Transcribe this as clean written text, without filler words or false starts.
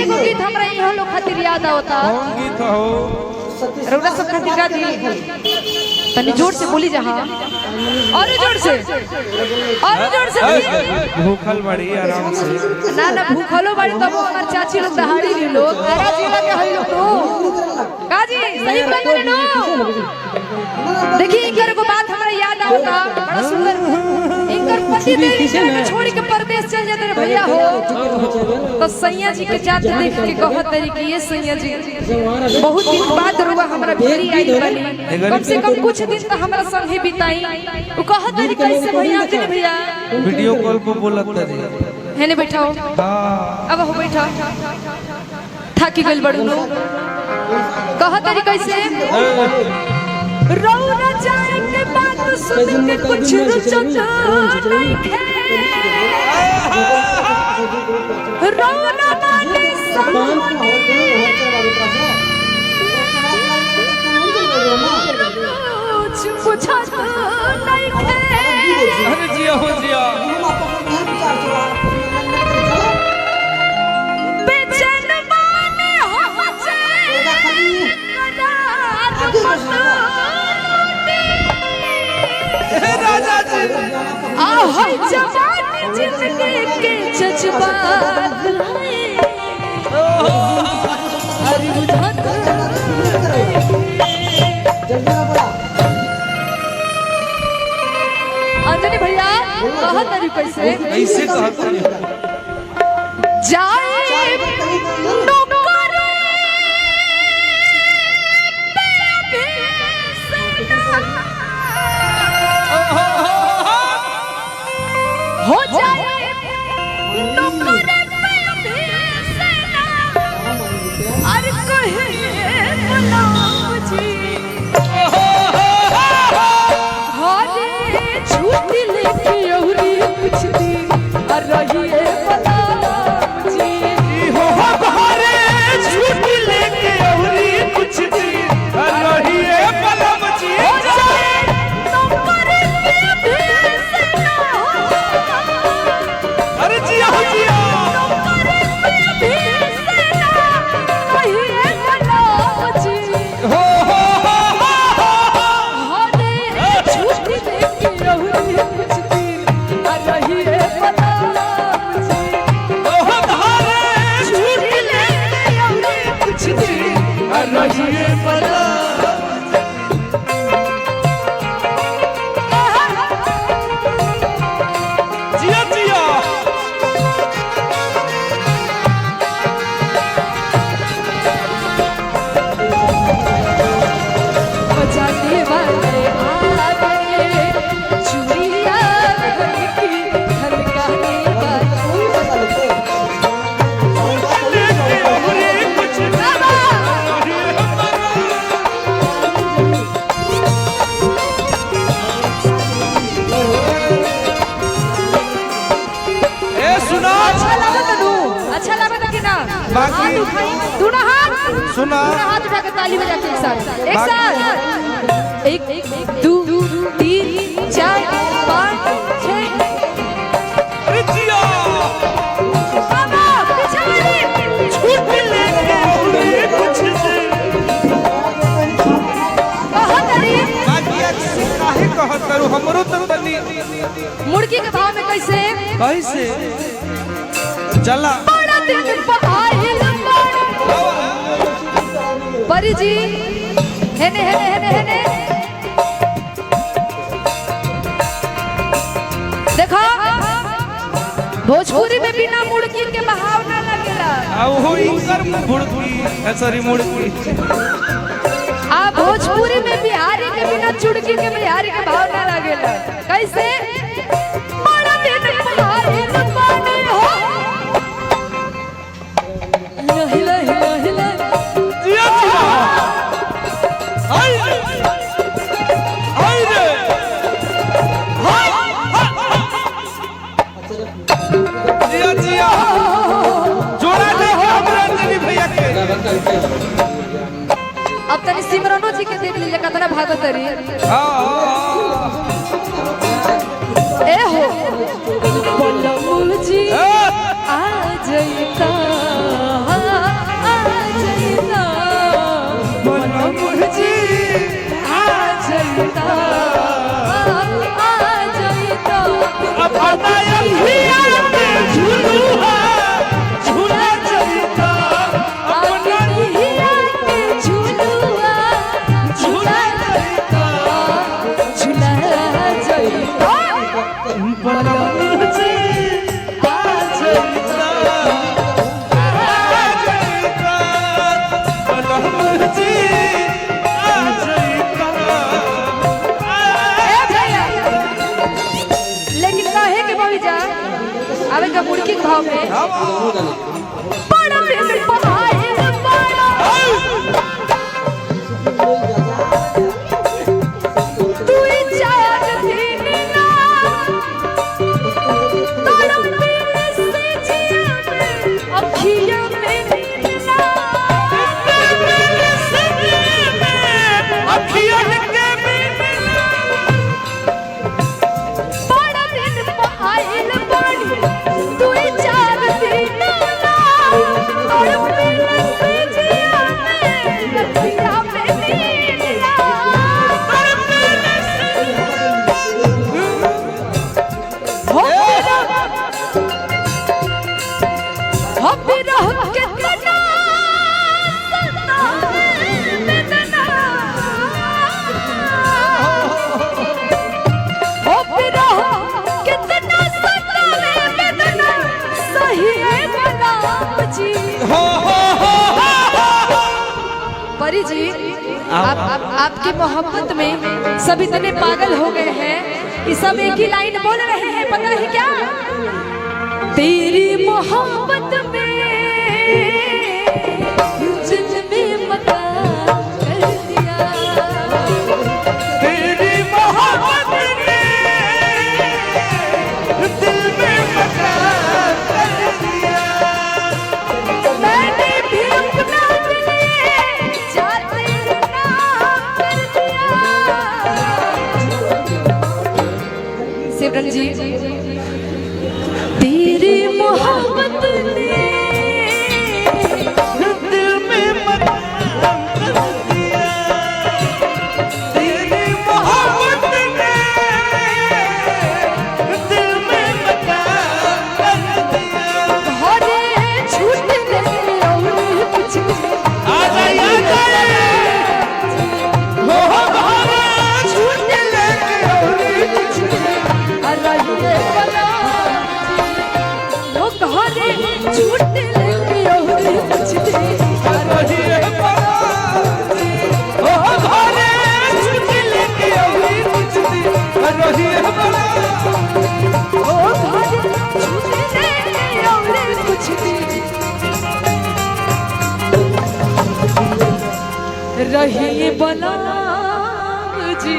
एगो गीत हमरा इहो लोग खातिर याद आवता। कौन गीत हो? रउरा सब खातिर गा दी। तनी जोर से बोली जा। हां और जोर से भूखल बड़ी आराम से ना ना भूखलो बड़ी तब हमार चाची लोग दहाड़ी ली लोग आरा जिला के हई लोग तो काजी सही बात रे नो। देखी इनकर को बात हमरा याद आवता बड़ा सुंदर। इनकर पति देव के छोड़ के परदेश चल जाते रे भैया हो तो सैया जी के जात देख के कहत रही कि ये सैया जी बहुत दिन बाद रुआ हमरा भेरी आई बनी कम से कम कुछ दिन तो हमरा संग ही बिताई। वो कहत रही कैसे भैया जी भैया वीडियो कॉल पे बोलत रही है ने बैठाओ। हां अब हो बैठा थाकी गइल बड़ू नो कहत रही कैसे रौरा जाए के बात सुन के कुछ रुचत नहीं है रौरा माने सामने कुछ बुझत नहीं है। अरे जिया हो जिया बेचैन माने हो जाए राजा जी आ होई जवानी जिंदगी के जज्बात अरे बुझत अंजनी भैया कहत तरी कैसे ऐसे कहत रही जाए नौकर हो जाए नौकर अरे कहे गुलाम जी हारे छुट्टी लेके औरी कुछ दिन रहिए गुलाम जी हो हमारे छुट्टी लेके औरी कुछ दिन रहिए पलम जी हो जाए नौकर बेसना अरे जिया हो जिया जिया जिया बजाने वाले आगे चूड़ियां की खनकाने लेके औरी कुछ ए सुना अच्छा लगा कि ना बाकी- हाथ उठाई दोनों हाथ सुना पूरा हाथ उठा के ताली बजा के एक साथ एक दो तीन चार पाँच छह अरे जिया बाबा पीछे वाली छुट्टी लेके औरी कुछ दिन बहुत अरे बाकी अच्छी काहे कहत करू हमरो तो तनी मुर्गी के भाव में कैसे कैसे चला बड़ा दिन पहाड़ परी जी हेने हेने हेने हेने देखो भोजपुरी में बिना मुर्गी के बहाव ना लगेला अब हो इंकर मुड़की सॉरी मुड़की आ भोजपुरी में बिहारी के बिना चुड़की के बिहारी के भाव ना लगेला कैसे बड़ा दिन पहाड़ पानी हो हिला हिला हिला जिया जिया हाय हाय रे हाय जिया जिया जोड़ा दे हमरा अंजनी भैया के अब तनी सिमरनो जी के देख लीजिए कितना भागत रही हां ए हो बोलो मुझे आ जाइता भाव में बड़ा दिन पहाड़ बड़ा तू ही चार दिन ना तड़प से जिया में अखियां में नीला अखियां के बिना बड़ा दिन पहाड़ बड़ी तू ही चार दिन ना तड़प से जिया में अखियां में नीला हो बिरह कितना सतावे वेदना हो बिरह कितना सतावे वेदना सही है गुलाम जी परी जी आपकी मोहब्बत में सब इतने पागल हो गए हैं कि सब एक ही लाइन बोल रहे हैं पता है क्या तेरी मोहब्बत में दिल में मकान कर दिया तेरी मोहब्बत ने दिल में मकान कर दिया मैंने भी अपना दिल जाते नाम कर दिया सिमरन जी तेरी मोहब्बत ने दिल में मकान कर दिया तेरी मोहब्बत ने दिल में मकान कर दिया घरे छूट गए और कुछ आ जाए हो हमारा छूट लेके और कुछ अरहिए बना वो घरे छूट लेके और कुछ रहिए पराती ओ घरे छूट लेके और कुछ दी रहिए पराती वो घरे छूट लेके और कुछ रहिए बना जी